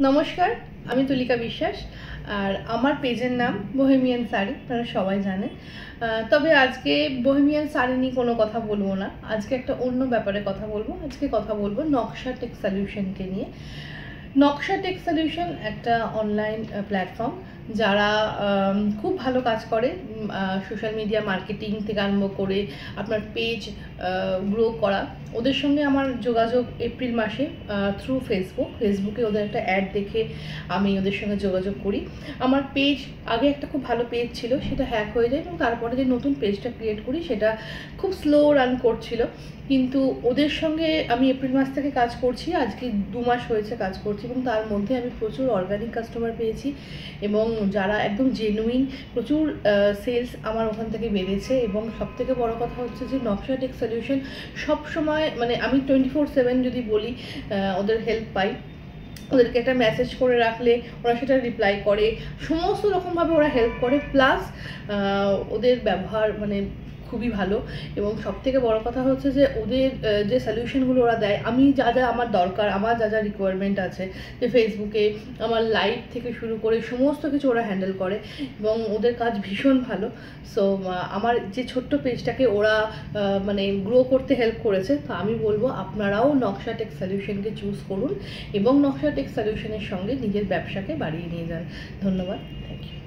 নমস্কার, আমি তুলিকা বিশ্বাস। আর আমার পেজের নাম বোহেমিয়ান শাড়ি, আপনারা সবাই জানেন। তবে আজকে বোহেমিয়ান শাড়ি নিয়ে কোনো কথা বলবো না। আজকে একটা অন্য ব্যাপারে কথা বলবো। আজকে কথা বলবো নকশা টেক সলিউশনকে নিয়ে। নকশা টেক সলিউশন একটা অনলাইন প্ল্যাটফর্ম, যারা খুব ভালো কাজ করে সোশ্যাল মিডিয়া মার্কেটিং থেকে আরম্ভ করে আপনার পেজ গ্রো করা। ওদের সঙ্গে আমার যোগাযোগ এপ্রিল মাসে থ্রু ফেসবুকে ওদের একটা অ্যাড দেখে আমি ওদের সঙ্গে যোগাযোগ করি। আমার পেজ আগে একটা খুব ভালো পেজ ছিল, সেটা হ্যাক হয়ে যায় এবং তারপরে যে নতুন পেজটা ক্রিয়েট করি সেটা খুব স্লো রান করছিল। কিন্তু ওদের সঙ্গে আমি এপ্রিল মাস থেকে কাজ করছি, আজকে 2 মাস হয়েছে কাজ করছি, এবং তার মধ্যে আমি প্রচুর অর্গানিক কাস্টমার পেয়েছি এবং যারা একদম জেনুইন, প্রচুর সেলস আমার ওখান থেকে বেড়েছে। এবং সবথেকে বড় কথা হচ্ছে যে নকশা টেক সলিউশন সবসময়, মানে আমি 24/7 যদি বলি ওদের হেল্প পাই। ওদেরকে একটা মেসেজ করে রাখলে ওরা সেটা রিপ্লাই করে, সমস্ত রকমভাবে ওরা হেল্প করে। প্লাস ওদের ব্যবহার মানে খুবই ভালো। এবং সবথেকে বড় কথা হচ্ছে যে ওদের যে সলিউশনগুলো ওরা দেয়, আমি যা যা আমার দরকার, আমার যা যা রিকোয়ারমেন্ট আছে, যে ফেসবুকে আমার লাইভ থেকে শুরু করে সমস্ত কিছু ওরা হ্যান্ডেল করে এবং ওদের কাজ ভীষণ ভালো। সো আমার যে ছোট্ট পেজটাকে ওরা মানে গ্রো করতে হেল্প করেছে, তো আমি বলবো আপনারাও নকশা টেক সলিউশনকে চুজ করুন এবং নকশা টেক সলিউশনের সঙ্গে নিজের ব্যবসাকে বাড়িয়ে নিয়ে যান। ধন্যবাদ, থ্যাংক ইউ।